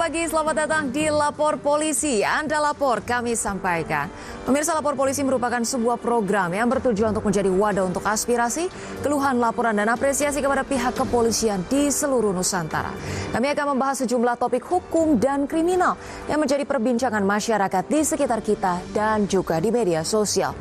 pagi, selamat datang di Lapor Polisi. Anda lapor, kami sampaikan. Pemirsa, Lapor Polisi merupakan sebuah program yang bertujuan untuk menjadi wadah untuk aspirasi, keluhan, laporan, dan apresiasi kepada pihak kepolisian di seluruh Nusantara. Kami akan membahas sejumlah topik hukum dan kriminal yang menjadi perbincangan masyarakat di sekitar kita dan juga di media sosial.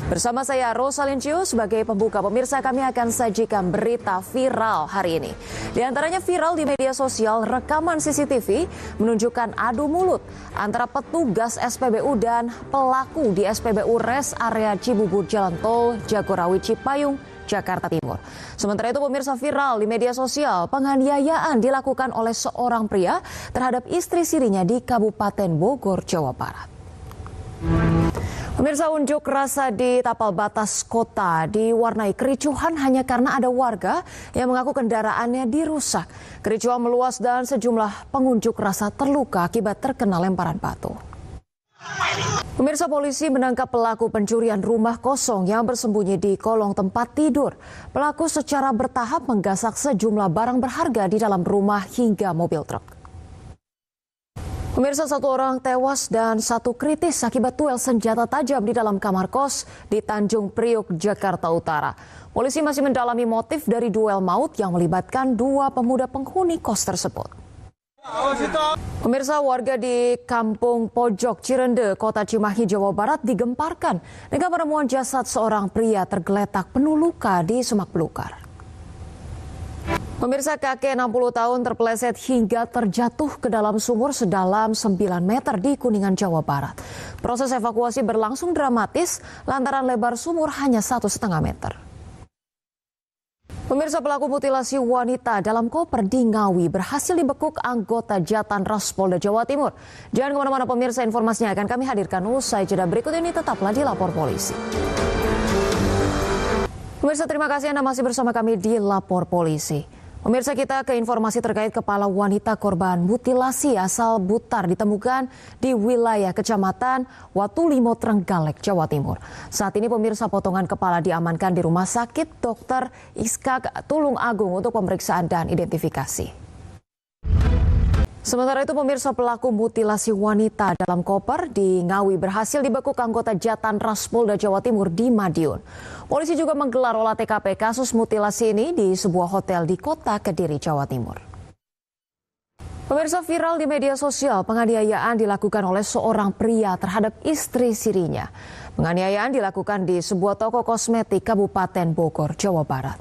Bersama saya Rosalyn Chiu sebagai pembuka, pemirsa, kami akan sajikan berita viral hari ini. Di antaranya viral di media sosial rekaman CCTV menunjukkan adu mulut antara petugas SPBU dan pelaku di SPBU Res Area Cibubur Jalan Tol Jagorawi Cipayung, Jakarta Timur. Sementara itu, pemirsa, viral di media sosial penganiayaan dilakukan oleh seorang pria terhadap istri sirinya di Kabupaten Bogor, Jawa Barat. Pemirsa, unjuk rasa di tapal batas kota diwarnai kericuhan hanya karena ada warga yang mengaku kendaraannya dirusak. Kericuhan meluas dan sejumlah pengunjuk rasa terluka akibat terkena lemparan batu. Pemirsa, polisi menangkap pelaku pencurian rumah kosong yang bersembunyi di kolong tempat tidur. Pelaku secara bertahap menggasak sejumlah barang berharga di dalam rumah hingga mobil truk. Pemirsa, satu orang tewas dan satu kritis akibat duel senjata tajam di dalam kamar kos di Tanjung Priok, Jakarta Utara. Polisi masih mendalami motif dari duel maut yang melibatkan dua pemuda penghuni kos tersebut. Pemirsa, warga di Kampung Pojok Cirende, Kota Cimahi, Jawa Barat digemparkan dengan penemuan jasad seorang pria tergeletak penuh luka di semak belukar. Pemirsa, kakek 60 tahun terpeleset hingga terjatuh ke dalam sumur sedalam 9 meter di Kuningan, Jawa Barat. Proses evakuasi berlangsung dramatis lantaran lebar sumur hanya 1,5 meter. Pemirsa, pelaku mutilasi wanita dalam koper di Ngawi berhasil dibekuk anggota Jatan Ras Polda Jawa Timur. Jangan kemana-mana, pemirsa, informasinya akan kami hadirkan usai jeda berikut ini. Tetaplah di Lapor Polisi. Pemirsa, terima kasih Anda masih bersama kami di Lapor Polisi. Pemirsa, kita ke informasi terkait kepala wanita korban mutilasi asal Butar ditemukan di wilayah Kecamatan Watulimo, Trenggalek, Jawa Timur. Saat ini, pemirsa, potongan kepala diamankan di Rumah Sakit Dr. Iskak Tulung Agung untuk pemeriksaan dan identifikasi. Sementara itu, pemirsa, pelaku mutilasi wanita dalam koper di Ngawi berhasil dibekuk anggota Jatan Ras Polda Jawa Timur di Madiun. Polisi juga menggelar olah TKP kasus mutilasi ini di sebuah hotel di Kota Kediri, Jawa Timur. Pemirsa, viral di media sosial penganiayaan dilakukan oleh seorang pria terhadap istri sirinya. Penganiayaan dilakukan di sebuah toko kosmetik Kabupaten Bogor, Jawa Barat.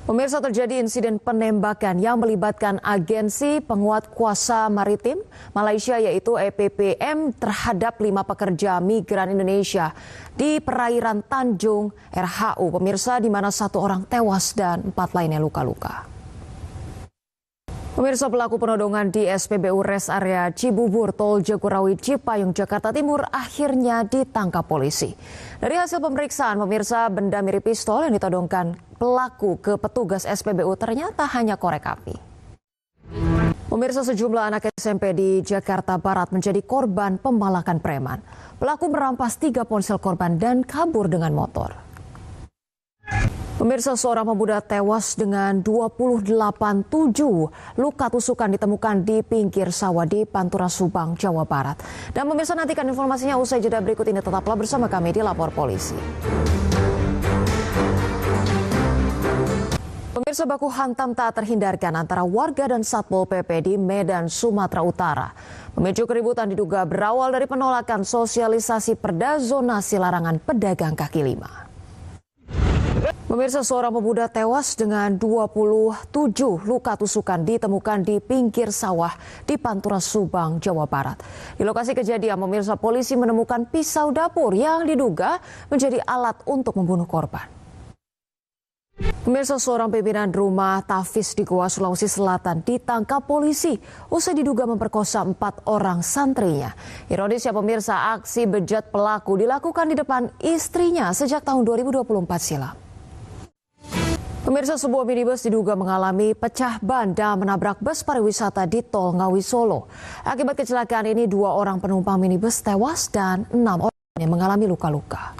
Pemirsa, terjadi insiden penembakan yang melibatkan agensi penguat kuasa maritim Malaysia yaitu EPPM terhadap 5 pekerja migran Indonesia di perairan Tanjung RHU. Pemirsa, di mana 1 orang tewas dan 4 lainnya luka-luka. Pemirsa, pelaku penodongan di SPBU Res Area Cibubur Tol Jagorawi Cipayung, Jakarta Timur akhirnya ditangkap polisi. Dari hasil pemeriksaan, pemirsa, benda mirip pistol yang ditodongkan pelaku ke petugas SPBU ternyata hanya korek api. Pemirsa, sejumlah anak SMP di Jakarta Barat menjadi korban pembalakan preman. Pelaku merampas 3 ponsel korban dan kabur dengan motor. Pemirsa, seorang pemuda tewas dengan 28 luka tusukan ditemukan di pinggir sawah di Pantura Subang, Jawa Barat. Dan pemirsa, nantikan informasinya usai jeda berikut ini. Tetaplah bersama kami di Lapor Polisi. Pemirsa, baku hantam tak terhindarkan antara warga dan Satpol PP di Medan, Sumatera Utara. Pemicu keributan diduga berawal dari penolakan sosialisasi perda zonasi larangan pedagang kaki lima. Pemirsa, seorang pemuda tewas dengan 27 luka tusukan ditemukan di pinggir sawah di Pantura Subang, Jawa Barat. Di lokasi kejadian, pemirsa, polisi menemukan pisau dapur yang diduga menjadi alat untuk membunuh korban. Pemirsa, seorang pimpinan rumah Tafis di Goa, Sulawesi Selatan ditangkap polisi usai diduga memperkosa 4 orang santrinya. Ironisnya, pemirsa, aksi bejat pelaku dilakukan di depan istrinya sejak tahun 2024 silam. Pemirsa, sebuah minibus diduga mengalami pecah ban dan menabrak bus pariwisata di Tol Ngawi Solo. Akibat kecelakaan ini, 2 orang penumpang minibus tewas dan 6 orang yang mengalami luka-luka.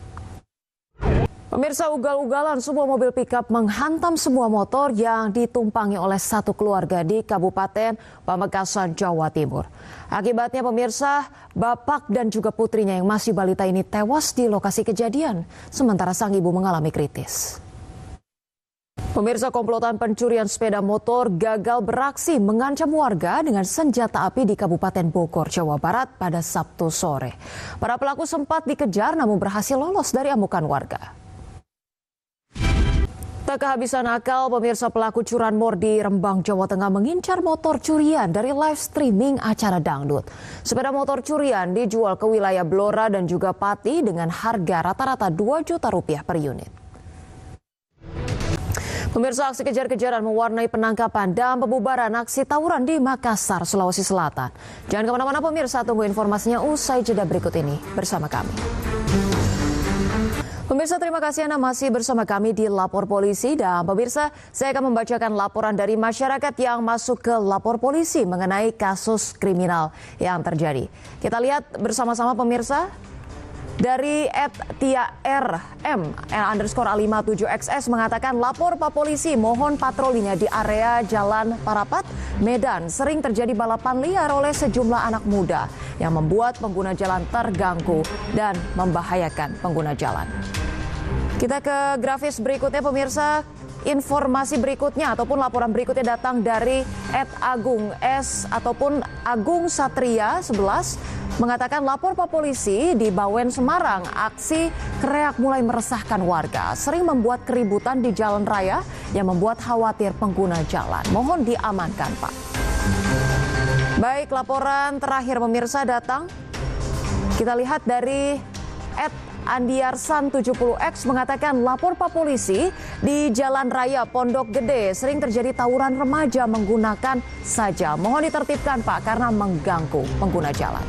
Pemirsa, ugal-ugalan sebuah mobil pickup menghantam sebuah motor yang ditumpangi oleh satu keluarga di Kabupaten Pamekasan, Jawa Timur. Akibatnya pemirsa, bapak dan juga putrinya yang masih balita ini tewas di lokasi kejadian, sementara sang ibu mengalami kritis. Pemirsa, komplotan pencurian sepeda motor gagal beraksi mengancam warga dengan senjata api di Kabupaten Bogor, Jawa Barat pada Sabtu sore. Para pelaku sempat dikejar namun berhasil lolos dari amukan warga. Tak kehabisan akal, pemirsa, pelaku curanmor di Rembang, Jawa Tengah mengincar motor curian dari live streaming acara dangdut. Sepeda motor curian dijual ke wilayah Blora dan juga Pati dengan harga rata-rata 2 juta rupiah per unit. Pemirsa, aksi kejar-kejaran mewarnai penangkapan dan pembubaran aksi tawuran di Makassar, Sulawesi Selatan. Jangan kemana-mana pemirsa, tunggu informasinya usai jeda berikut ini bersama kami. Pemirsa, terima kasih Anda masih bersama kami di Lapor Polisi. Dan pemirsa, saya akan membacakan laporan dari masyarakat yang masuk ke Lapor Polisi mengenai kasus kriminal yang terjadi. Kita lihat bersama-sama pemirsa. Dari @tiarm_A57XS mengatakan lapor Pak Polisi, mohon patrolinya di area Jalan Parapat, Medan. Sering terjadi balapan liar oleh sejumlah anak muda yang membuat pengguna jalan terganggu dan membahayakan pengguna jalan. Kita ke grafis berikutnya pemirsa. Informasi berikutnya ataupun laporan berikutnya datang dari @Agung S ataupun Agung Satria 11 mengatakan lapor Pak Polisi di Bawen Semarang, aksi kereak mulai meresahkan warga, sering membuat keributan di jalan raya yang membuat khawatir pengguna jalan. Mohon diamankan, Pak. Baik, laporan terakhir pemirsa datang. Kita lihat dari @Andiarsan 70X mengatakan lapor Pak Polisi di Jalan Raya Pondok Gede sering terjadi tawuran remaja menggunakan saja. Mohon ditertibkan Pak karena mengganggu pengguna jalan.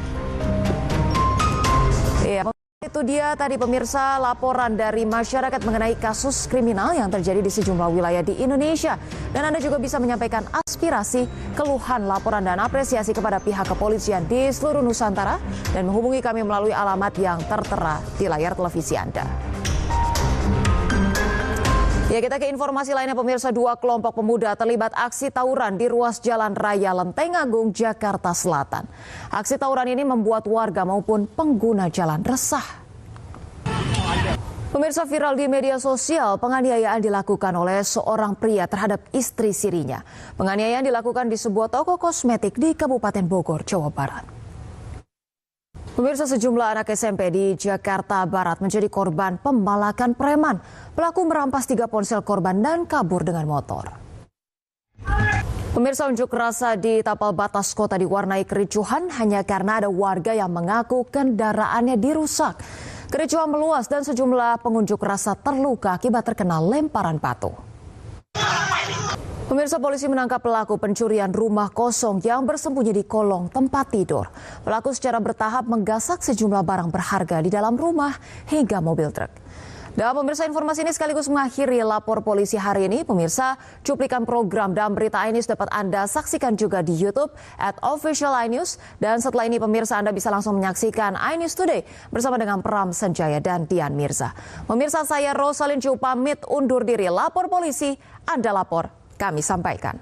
Ya, itu dia tadi pemirsa laporan dari masyarakat mengenai kasus kriminal yang terjadi di sejumlah wilayah di Indonesia. Dan Anda juga bisa menyampaikan aspirasi, keluhan, laporan, dan apresiasi kepada pihak kepolisian di seluruh Nusantara dan menghubungi kami melalui alamat yang tertera di layar televisi Anda. Ya, kita ke informasi lainnya pemirsa. 2 kelompok pemuda terlibat aksi tawuran di ruas Jalan Raya Lenteng Agung, Jakarta Selatan. Aksi tawuran ini membuat warga maupun pengguna jalan resah. Pemirsa, viral di media sosial, penganiayaan dilakukan oleh seorang pria terhadap istri sirinya. Penganiayaan dilakukan di sebuah toko kosmetik di Kabupaten Bogor, Jawa Barat. Pemirsa, sejumlah anak SMP di Jakarta Barat menjadi korban pembalakan preman. Pelaku merampas 3 ponsel korban dan kabur dengan motor. Pemirsa, unjuk rasa di tapal batas kota diwarnai kericuhan hanya karena ada warga yang mengaku kendaraannya dirusak. Kericuhan meluas dan sejumlah pengunjuk rasa terluka akibat terkena lemparan batu. Pemirsa, polisi menangkap pelaku pencurian rumah kosong yang bersembunyi di kolong tempat tidur. Pelaku secara bertahap menggasak sejumlah barang berharga di dalam rumah hingga mobil truk. Dan pemirsa, informasi ini sekaligus mengakhiri Lapor Polisi hari ini. Pemirsa, cuplikan program dan berita iNews dapat Anda saksikan juga di YouTube @official iNews. Dan setelah ini pemirsa, Anda bisa langsung menyaksikan iNews Today bersama dengan Pram Sanjaya dan Tian Mirza. Pemirsa, saya Rosalin Cu pamit undur diri. Lapor Polisi, Anda lapor, kami sampaikan.